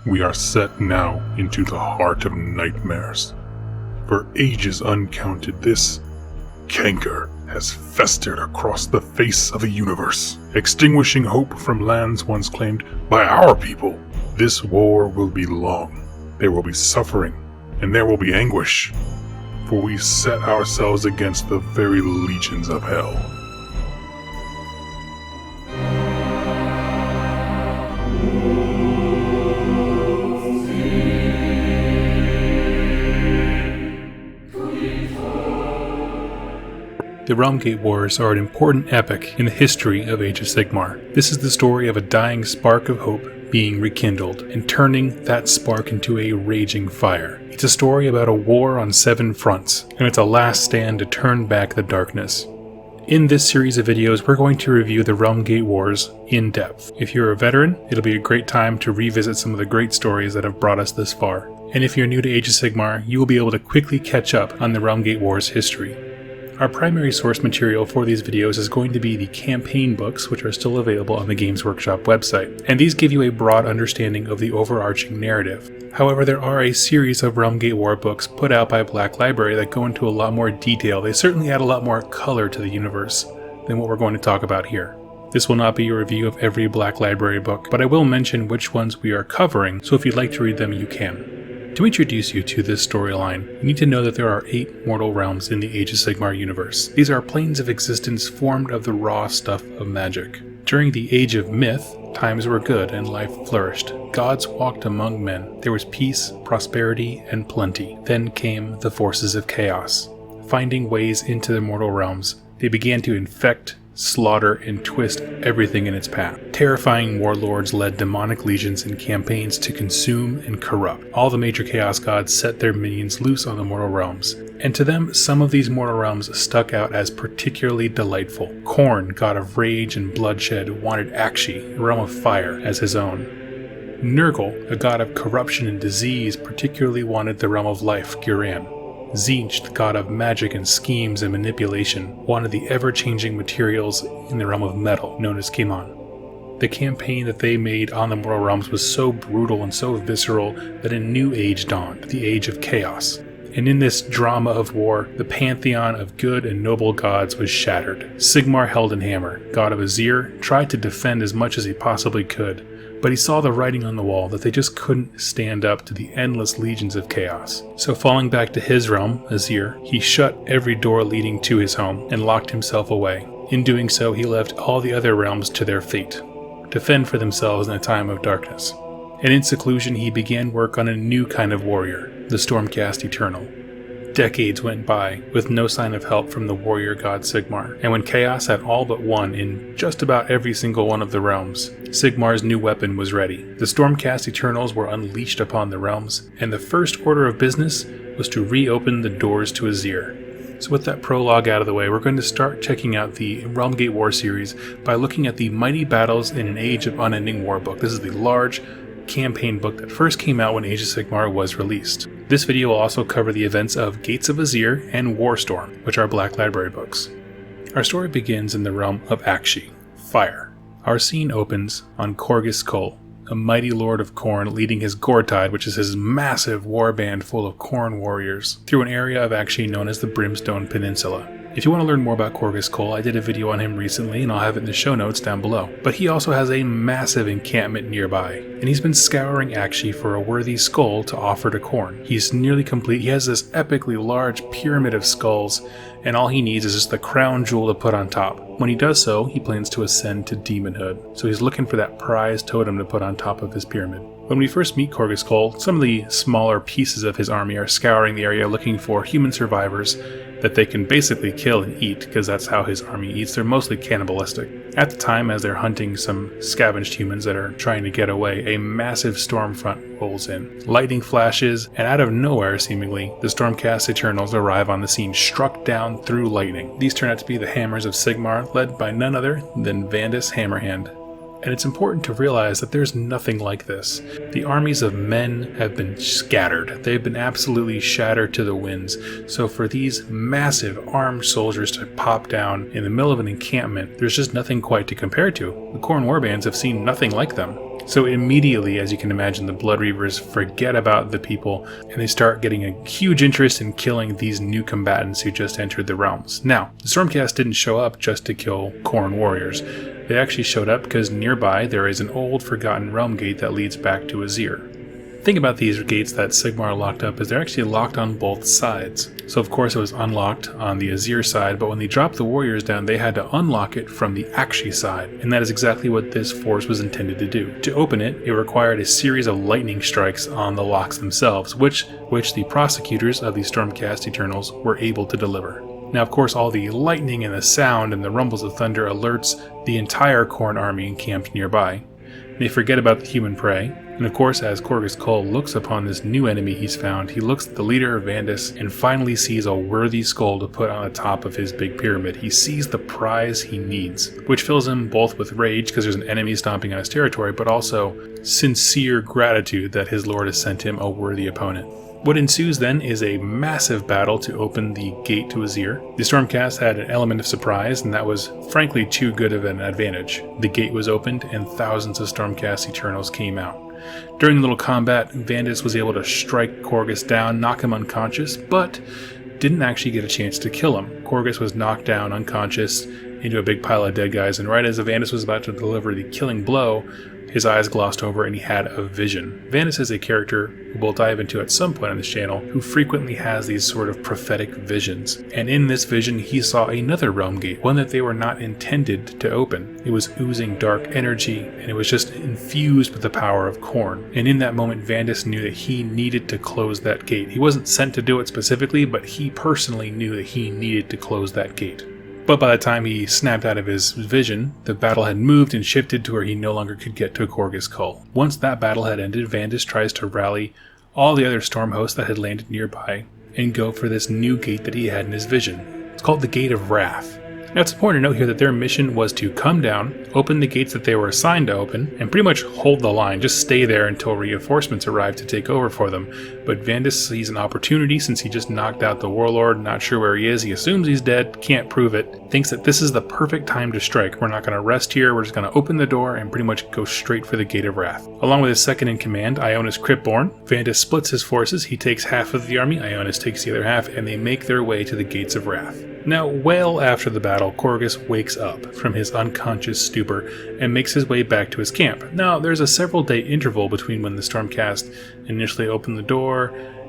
We are set now into the heart of nightmares. For ages uncounted, this canker has festered across the face of the universe, extinguishing hope from lands once claimed by our people. This war will be long. There will be suffering, and there will be anguish, for we set ourselves against the very legions of hell. The Realmgate Wars are an important epic in the history of Age of Sigmar. This is the story of a dying spark of hope being rekindled and turning that spark into a raging fire. It's a story about a war on 7 fronts, and it's a last stand to turn back the darkness. In this series of videos, we're going to review the Realmgate Wars in depth. If you're a veteran, it'll be a great time to revisit some of the great stories that have brought us this far. And if you're new to Age of Sigmar, you will be able to quickly catch up on the Realmgate Wars history. Our primary source material for these videos is going to be the campaign books, which are still available on the Games Workshop website, and these give you a broad understanding of the overarching narrative. However, there are a series of Realmgate War books put out by Black Library that go into a lot more detail. They certainly add a lot more color to the universe than what we're going to talk about here. This will not be a review of every Black Library book, but I will mention which ones we are covering, so if you'd like to read them, you can. To introduce you to this storyline, you need to know that there are 8 mortal realms in the Age of Sigmar universe. These are planes of existence formed of the raw stuff of magic. During the Age of Myth, times were good and life flourished. Gods walked among men. There was peace, prosperity, and plenty. Then came the forces of chaos. Finding ways into the mortal realms, they began to infect, slaughter, and twist everything in its path. Terrifying warlords led demonic legions in campaigns to consume and corrupt. All the major chaos gods set their minions loose on the mortal realms, and to them, some of these mortal realms stuck out as particularly delightful. Khorne, god of rage and bloodshed, wanted Akshi, the realm of fire, as his own. Nurgle, a god of corruption and disease, particularly wanted the realm of life, Guran. Tzeentch, the god of magic and schemes and manipulation, wanted the ever-changing materials in the realm of metal, known as Kimon. The campaign that they made on the mortal realms was so brutal and so visceral that a new age dawned, the Age of Chaos. And in this drama of war, the pantheon of good and noble gods was shattered. Sigmar Heldenhammer, god of Azyr, tried to defend as much as he possibly could, but he saw the writing on the wall that they just couldn't stand up to the endless legions of chaos. So falling back to his realm, Azyr, he shut every door leading to his home and locked himself away. In doing so, he left all the other realms to their fate, to fend for themselves in a time of darkness. And in seclusion, he began work on a new kind of warrior, the Stormcast Eternal. Decades went by with no sign of help from the warrior god Sigmar, and when Chaos had all but won in just about every single one of the realms, Sigmar's new weapon was ready. The Stormcast Eternals were unleashed upon the realms, and the first order of business was to reopen the doors to Azyr. So with that prologue out of the way, we're going to start checking out the Realmgate War series by looking at the Mighty Battles in an Age of Unending War book. This is the large campaign book that first came out when Age of Sigmar was released. This video will also cover the events of Gates of Azyr and Warstorm, which are Black Library books. Our story begins in the realm of Akshi, fire. Our scene opens on Korghos Khul, a mighty lord of Khorne leading his Gortide, which is his massive war band full of Khorne warriors, through an area of Akshi known as the Brimstone Peninsula. If you want to learn more about Korghos Khul, I did a video on him recently and I'll have it in the show notes down below. But he also has a massive encampment nearby, and he's been scouring Akshi for a worthy skull to offer to Khorne. He's nearly complete. He has this epically large pyramid of skulls, and all he needs is just the crown jewel to put on top. When he does so, he plans to ascend to demonhood, so he's looking for that prized totem to put on top of his pyramid. When we first meet Korghos Khul, some of the smaller pieces of his army are scouring the area looking for human survivors that they can basically kill and eat, because that's how his army eats. They're mostly cannibalistic. At the time, as they're hunting some scavenged humans that are trying to get away, a massive storm front rolls in. Lightning flashes, and out of nowhere, seemingly, the Stormcast Eternals arrive on the scene, struck down through lightning. These turn out to be the Hammers of Sigmar, led by none other than Vandus Hammerhand. And it's important to realize that there's nothing like this. The armies of men have been scattered. They've been absolutely shattered to the winds. So for these massive armed soldiers to pop down in the middle of an encampment, there's just nothing quite to compare to. The Khorne warbands have seen nothing like them. So immediately, as you can imagine, the Blood Reavers forget about the people and they start getting a huge interest in killing these new combatants who just entered the realms. Now, the Stormcast didn't show up just to kill Khorne warriors. They actually showed up because nearby there is an old forgotten realm gate that leads back to Azyr. The thing about these gates that Sigmar locked up is they're actually locked on both sides. So of course it was unlocked on the Azyr side, but when they dropped the warriors down, they had to unlock it from the Akshi side. And that is exactly what this force was intended to do. To open it, it required a series of lightning strikes on the locks themselves, which the prosecutors of the Stormcast Eternals were able to deliver. Now, of course, all the lightning and the sound and the rumbles of thunder alerts the entire Khorne army encamped nearby. They forget about the human prey, and of course, as Korghos Khul looks upon this new enemy he's found, he looks at the leader of Vandus and finally sees a worthy skull to put on the top of his big pyramid. He sees the prize he needs, which fills him both with rage because there's an enemy stomping on his territory, but also sincere gratitude that his lord has sent him a worthy opponent. What ensues then is a massive battle to open the gate to Azyr. The Stormcast had an element of surprise, and that was frankly too good of an advantage. The gate was opened, and thousands of Stormcast Eternals came out. During the little combat, Vandus was able to strike Korghos down, knock him unconscious, but didn't actually get a chance to kill him. Korghos was knocked down unconscious into a big pile of dead guys, and right as Vandus was about to deliver the killing blow, his eyes glossed over and he had a vision. Vandus is a character who we'll dive into at some point on this channel who frequently has these sort of prophetic visions. And in this vision, he saw another realm gate, one that they were not intended to open. It was oozing dark energy and it was just infused with the power of Khorne. And in that moment, Vandus knew that he needed to close that gate. He wasn't sent to do it specifically, but he personally knew that he needed to close that gate. But by the time he snapped out of his vision, the battle had moved and shifted to where he no longer could get to Korghos Khul. Once that battle had ended, Vandus tries to rally all the other storm hosts that had landed nearby and go for this new gate that he had in his vision. It's called the Gate of Wrath. Now it's important to note here that their mission was to come down, open the gates that they were assigned to open, and pretty much hold the line, just stay there until reinforcements arrived to take over for them. But Vandus sees an opportunity since he just knocked out the warlord, not sure where he is, he assumes he's dead, can't prove it, thinks that this is the perfect time to strike. We're not going to rest here, we're just going to open the door and pretty much go straight for the Gate of Wrath. Along with his second in command, Ionis Cryptborn, Vandus splits his forces, he takes half of the army, Ionis takes the other half, and they make their way to the Gates of Wrath. Now, well after the battle, Korghos wakes up from his unconscious stupor and makes his way back to his camp. Now, there's a several-day interval between when the Stormcast initially opened the door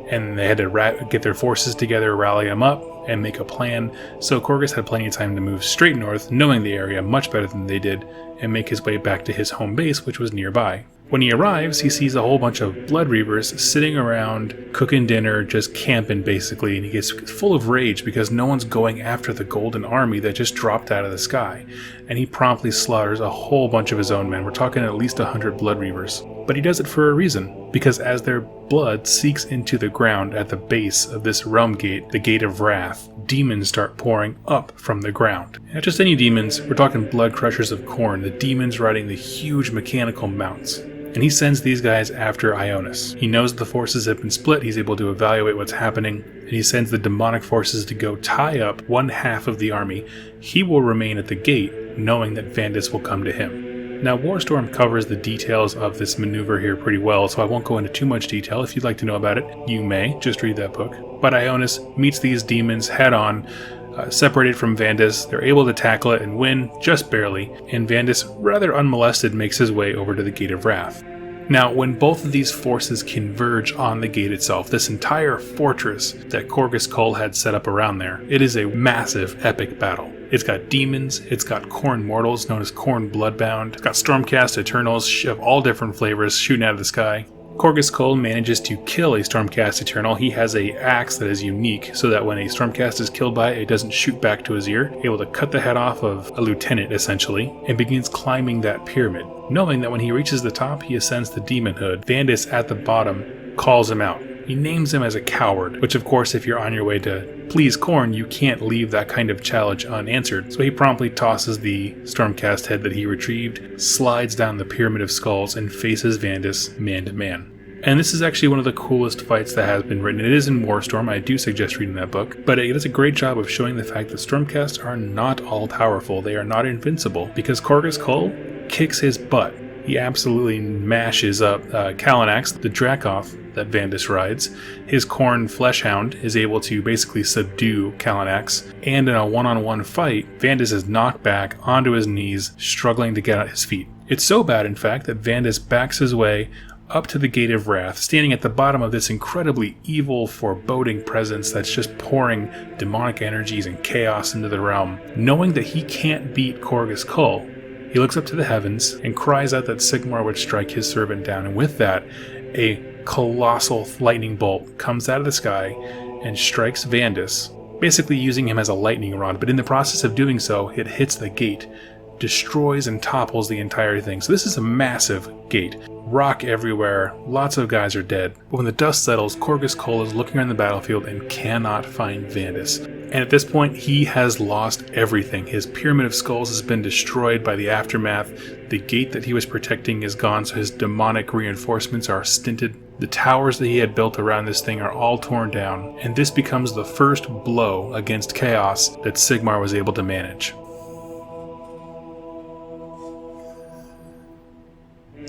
and they had to get their forces together, rally them up, and make a plan. So Korghos had plenty of time to move straight north, knowing the area much better than they did, and make his way back to his home base, which was nearby. When he arrives, he sees a whole bunch of Blood Reavers sitting around, cooking dinner, just camping basically, and he gets full of rage because no one's going after the Golden Army that just dropped out of the sky. And he promptly slaughters a whole bunch of his own men. We're talking at least 100 Blood Reavers. But he does it for a reason, because as their blood seeks into the ground at the base of this realm gate, the Gate of Wrath, demons start pouring up from the ground. Not just any demons, we're talking blood crushers of Khorne, the demons riding the huge mechanical mounts. And he sends these guys after Ionis. He knows the forces have been split, he's able to evaluate what's happening, and he sends the demonic forces to go tie up one half of the army. He will remain at the gate, knowing that Vandus will come to him. Now, Warstorm covers the details of this maneuver here pretty well, so I won't go into too much detail. If you'd like to know about it, you may. Just read that book. But Ionis meets these demons head-on, separated from Vandus. They're able to tackle it and win, just barely, and Vandus, rather unmolested, makes his way over to the Gate of Wrath. Now, when both of these forces converge on the gate itself, this entire fortress that Korghos Khul had set up around there, it is a massive, epic battle. It's got demons, it's got Khorne mortals known as Khorne Bloodbound, it's got Stormcast Eternals of all different flavors shooting out of the sky. Korghos Khul manages to kill a Stormcast Eternal. He has a axe that is unique, so that when a Stormcast is killed by it, it doesn't shoot back to Azyr, able to cut the head off of a lieutenant, essentially, and begins climbing that pyramid. Knowing that when he reaches the top, he ascends the demonhood. Vandus at the bottom calls him out. He names him as a coward, which of course, if you're on your way to please Khorne, you can't leave that kind of challenge unanswered. So he promptly tosses the Stormcast head that he retrieved, slides down the Pyramid of Skulls, and faces Vandus man to man. And this is actually one of the coolest fights that has been written. It is in Warstorm. I do suggest reading that book. But it does a great job of showing the fact that Stormcast are not all powerful. They are not invincible, because Korghos Khul kicks his butt. He absolutely mashes up Kalanax, the Dracoth that Vandus rides. His Khorne Fleshhound is able to basically subdue Kalanax, and in a one-on-one fight, Vandus is knocked back onto his knees, struggling to get on his feet. It's so bad, in fact, that Vandus backs his way up to the Gate of Wrath, standing at the bottom of this incredibly evil, foreboding presence that's just pouring demonic energies and chaos into the realm. Knowing that he can't beat Korgus Kull, he looks up to the heavens and cries out that Sigmar would strike his servant down, and with that, a colossal lightning bolt comes out of the sky and strikes Vandus, basically using him as a lightning rod, but in the process of doing so, it hits the gate, destroys and topples the entire thing. So this is a massive gate. Rock everywhere, lots of guys are dead. But when the dust settles, Korgus Kull is looking around the battlefield and cannot find Vandus. And at this point, he has lost everything. His Pyramid of Skulls has been destroyed by the aftermath. The gate that he was protecting is gone, so his demonic reinforcements are stinted. The towers that he had built around this thing are all torn down, and this becomes the first blow against chaos that Sigmar was able to manage.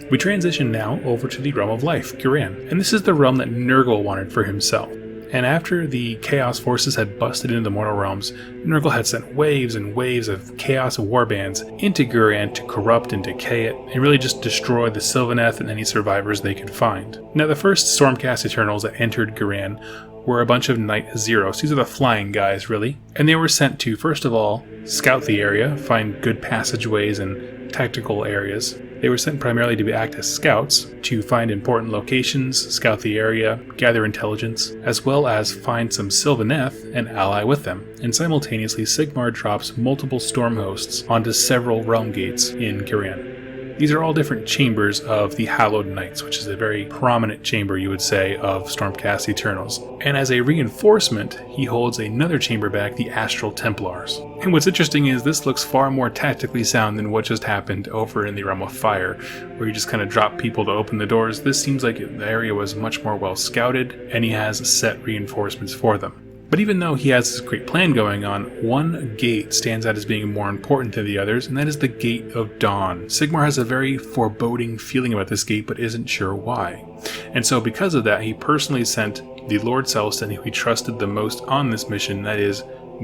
We transition now over to the Realm of Life, Ghyran, and this is the realm that Nurgle wanted for himself. And after the Chaos forces had busted into the mortal realms, Nurgle had sent waves and waves of Chaos warbands into Ghyran to corrupt and decay it, and really just destroy the Sylvaneth and any survivors they could find. Now the first Stormcast Eternals that entered Ghyran were a bunch of Knight Zeros. These are the flying guys, really. And they were sent to, first of all, scout the area, find good passageways and tactical areas. They were sent primarily to act as scouts, to find important locations, scout the area, gather intelligence, as well as find some Sylvaneth and ally with them. And simultaneously, Sigmar drops multiple storm hosts onto several realm gates in Ghyran. These are all different chambers of the Hallowed Knights, which is a very prominent chamber, you would say, of Stormcast Eternals. And as a reinforcement, he holds another chamber back, the Astral Templars. And what's interesting is this looks far more tactically sound than what just happened over in the Realm of Fire, where you just kind of drop people to open the doors. This seems like the area was much more well scouted, and he has set reinforcements for them. But even though he has this great plan going on, one gate stands out as being more important than the others, and that is the Gate of Dawn. Sigmar has a very foreboding feeling about this gate, but isn't sure why. And so because of that, he personally sent the Lord Celestin, who he trusted the most on this mission, that is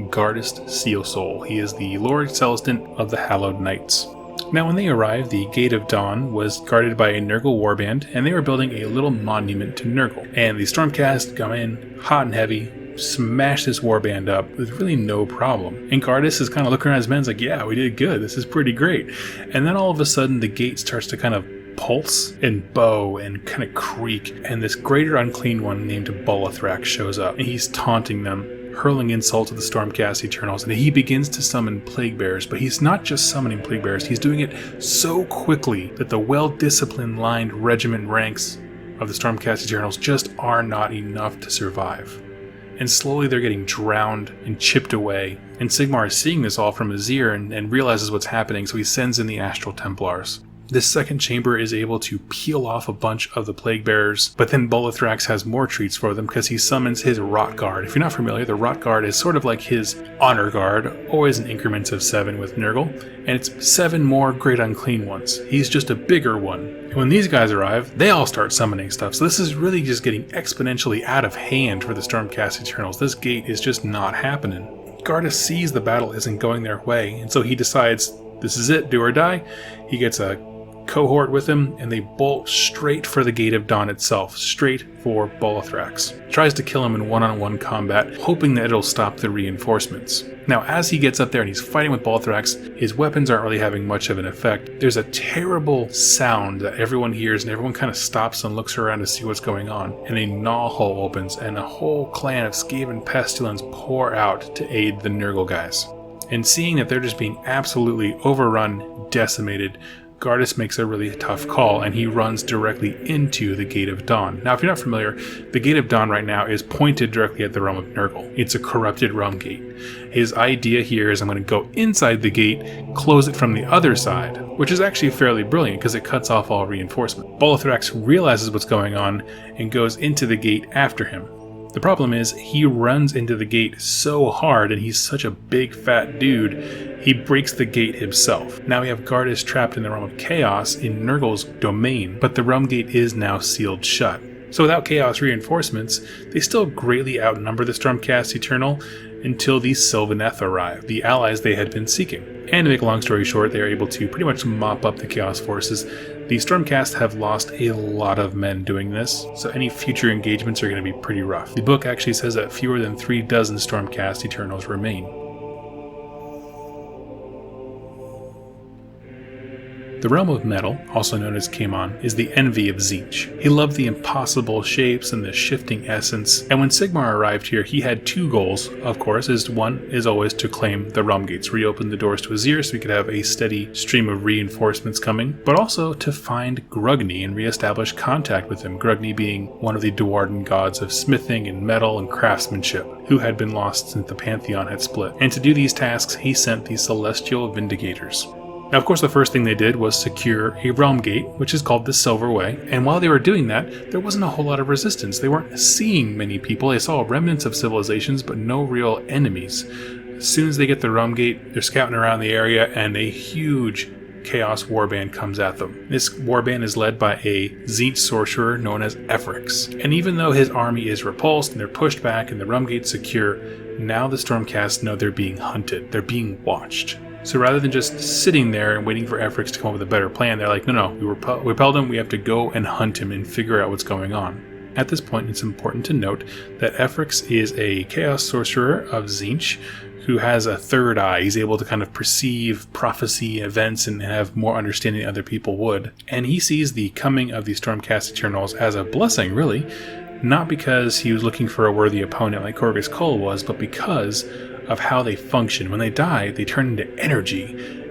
Gardas Sealsoul. He is the Lord Celestin of the Hallowed Knights. Now when they arrived, the Gate of Dawn was guarded by a Nurgle warband, and they were building a little monument to Nurgle. And the Stormcast come in hot and heavy, smash this warband up with really no problem. And Gardas is kind of looking around his men, like, yeah, we did good, this is pretty great. And then all of a sudden the gate starts to kind of pulse and bow and kind of creak, and this greater unclean one named Bolithrax shows up, and he's taunting them, hurling insults at the Stormcast Eternals, and he begins to summon Plague Bearers. But he's not just summoning Plague Bearers, he's doing it so quickly that the well-disciplined lined regiment ranks of the Stormcast Eternals just are not enough to survive. And slowly they're getting drowned and chipped away. And Sigmar is seeing this all from Azyr and realizes what's happening, so he sends in the Astral Templars. This second chamber is able to peel off a bunch of the Plague Bearers, but then Bolithrax has more treats for them because he summons his Rot Guard. If you're not familiar, the Rot Guard is sort of like his Honor Guard, always in increments of 7 with Nurgle, and it's 7 more Great Unclean ones. He's just a bigger one. And when these guys arrive, they all start summoning stuff, so this is really just getting exponentially out of hand for the Stormcast Eternals. This gate is just not happening. Gardas sees the battle isn't going their way, and so he decides, this is it, do or die. He gets a cohort with him, and they bolt straight for the Gate of Dawn itself, straight for Bolithrax. Tries to kill him in one-on-one combat, hoping that it'll stop the reinforcements. Now, as he gets up there and he's fighting with Bolithrax, his weapons aren't really having much of an effect. There's a terrible sound that everyone hears, and everyone kind of stops and looks around to see what's going on. And a gnaw hole opens, and a whole clan of Skaven Pestilens pour out to aid the Nurgle guys. And seeing that they're just being absolutely overrun, decimated, Gardas makes a really tough call, and he runs directly into the Gate of Dawn. Now, if you're not familiar, the Gate of Dawn right now is pointed directly at the realm of Nurgle. It's a corrupted realm gate. His idea here is I'm going to go inside the gate, close it from the other side, which is actually fairly brilliant because it cuts off all reinforcement. Bolithrax realizes what's going on and goes into the gate after him. The problem is, he runs into the gate so hard, and he's such a big fat dude, he breaks the gate himself. Now we have Gardas trapped in the realm of chaos in Nurgle's domain, but the realm gate is now sealed shut. So without chaos reinforcements, they still greatly outnumber the Stormcast Eternal until the Sylvaneth arrive, the allies they had been seeking. And to make a long story short, they are able to pretty much mop up the Chaos forces. The Stormcast have lost a lot of men doing this, so any future engagements are going to be pretty rough. The book actually says that fewer than 36 Stormcast Eternals remain. The realm of metal, also known as Kaimon, is the envy of Tzeentch. He loved the impossible shapes and the shifting essence, and when Sigmar arrived here, he had two goals, of course. One is always to claim the realm gates, reopen the doors to Azyr so we could have a steady stream of reinforcements coming, but also to find Grugni and reestablish contact with him, Grugni being one of the Dwarden gods of smithing and metal and craftsmanship, who had been lost since the Pantheon had split. And to do these tasks, he sent the Celestial Vindicators. Now, of course, the first thing they did was secure a realm gate, which is called the Silver Way, and while they were doing that, there wasn't a whole lot of resistance. They weren't seeing many people. They saw remnants of civilizations, but no real enemies. As soon as they get the realm gate, they're scouting around the area, and a huge Chaos warband comes at them. This warband is led by a Tzeentch sorcerer known as Efrix, and even though his army is repulsed and they're pushed back and the realm gate's secure, now the Stormcast know they're being hunted. They're being watched. So rather than just sitting there and waiting for Efrix to come up with a better plan, they're like, no, we repelled him, we have to go and hunt him and figure out what's going on. At this point, it's important to note that Efrix is a chaos sorcerer of Tzeentch who has a third eye. He's able to kind of perceive prophecy events and have more understanding than other people would. And he sees the coming of the Stormcast Eternals as a blessing, really, not because he was looking for a worthy opponent like Corvus Cole was, but because of how they function. When they die, they turn into energy,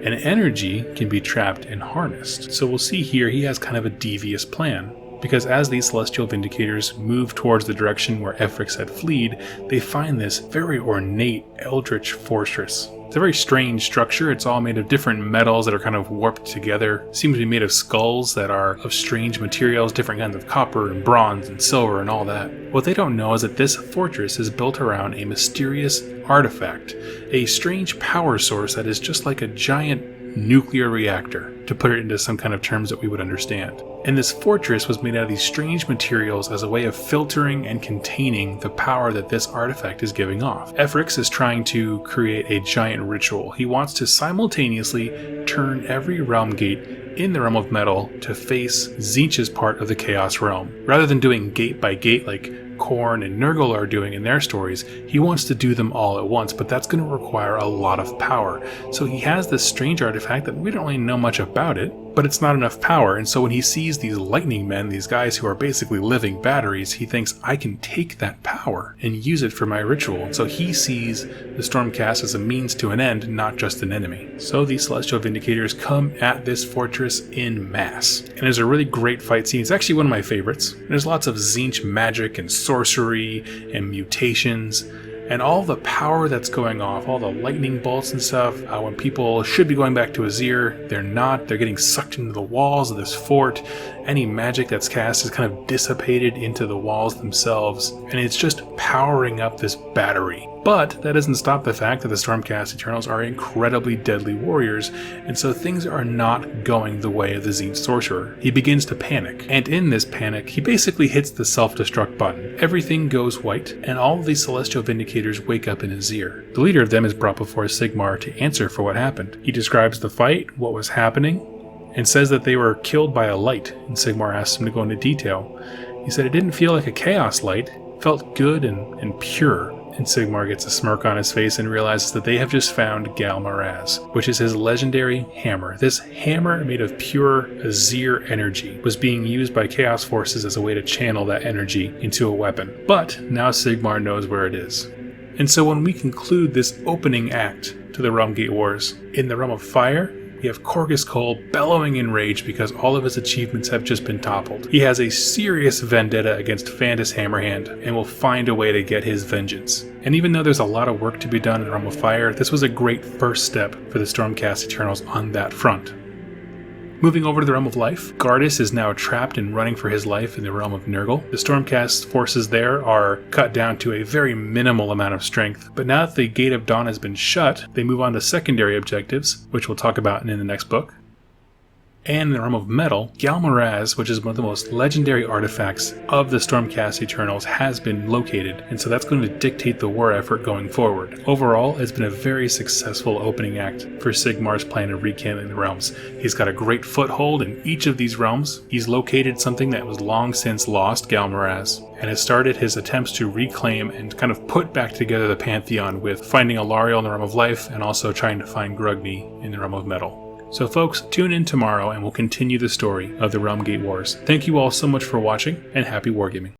and energy can be trapped and harnessed. So we'll see here he has kind of a devious plan, because as these Celestial Vindicators move towards the direction where Efrix had fled, they find this very ornate eldritch fortress. It's a very strange structure. It's all made of different metals that are kind of warped together. It seems to be made of skulls that are of strange materials, different kinds of copper and bronze and silver and all that. What they don't know is that this fortress is built around a mysterious artifact, a strange power source that is just like a giant nuclear reactor, to put it into some kind of terms that we would understand. And this fortress was made out of these strange materials as a way of filtering and containing the power that this artifact is giving off. Efrix is trying to create a giant ritual. He wants to simultaneously turn every realm gate in the realm of metal to face Tzeentch's part of the Chaos realm. Rather than doing gate by gate like Khorne and Nurgle are doing in their stories, he wants to do them all at once, but that's going to require a lot of power. So he has this strange artifact that we don't really know much about it, but it's not enough power, and so when he sees these lightning men, these guys who are basically living batteries, he thinks, I can take that power and use it for my ritual. And so he sees the Stormcast as a means to an end, not just an enemy. So these Celestial Vindicators come at this fortress in mass. And there's a really great fight scene. It's actually one of my favorites. There's lots of Tzeentch magic and sorcery and mutations, and all the power that's going off, all the lightning bolts and stuff. When people should be going back to Azyr, they're not. They're getting sucked into the walls of this fort. Any magic that's cast is kind of dissipated into the walls themselves, and it's just powering up this battery. But that doesn't stop the fact that the Stormcast Eternals are incredibly deadly warriors, and so things are not going the way of the Tzeentch sorcerer. He begins to panic, and in this panic, he basically hits the self-destruct button. Everything goes white, and all of these Celestial Vindicators wake up in Azyr. The leader of them is brought before Sigmar to answer for what happened. He describes the fight, what was happening, and says that they were killed by a light, and Sigmar asks him to go into detail. He said it didn't feel like a chaos light, it felt good and pure. And Sigmar gets a smirk on his face and realizes that they have just found Galmaraz, which is his legendary hammer. This hammer, made of pure Azyr energy, was being used by Chaos forces as a way to channel that energy into a weapon. But now Sigmar knows where it is. And so when we conclude this opening act to the Realmgate Wars, in the Realm of Fire, we have Corvus Cole bellowing in rage because all of his achievements have just been toppled. He has a serious vendetta against Fandus Hammerhand and will find a way to get his vengeance. And even though there's a lot of work to be done in the Realm of Fire, this was a great first step for the Stormcast Eternals on that front. Moving over to the Realm of Life, Gardas is now trapped and running for his life in the Realm of Nurgle. The Stormcast forces there are cut down to a very minimal amount of strength, but now that the Gate of Dawn has been shut, they move on to secondary objectives, which we'll talk about in the next book. And in the Realm of Metal, Galmaraz, which is one of the most legendary artifacts of the Stormcast Eternals, has been located, and so that's going to dictate the war effort going forward. Overall, it's been a very successful opening act for Sigmar's plan of rekindling the realms. He's got a great foothold in each of these realms. He's located something that was long since lost, Galmaraz, and has started his attempts to reclaim and kind of put back together the Pantheon with finding Alariel in the Realm of Life and also trying to find Grugni in the Realm of Metal. So folks, tune in tomorrow and we'll continue the story of the Realmgate Wars. Thank you all so much for watching, and happy wargaming.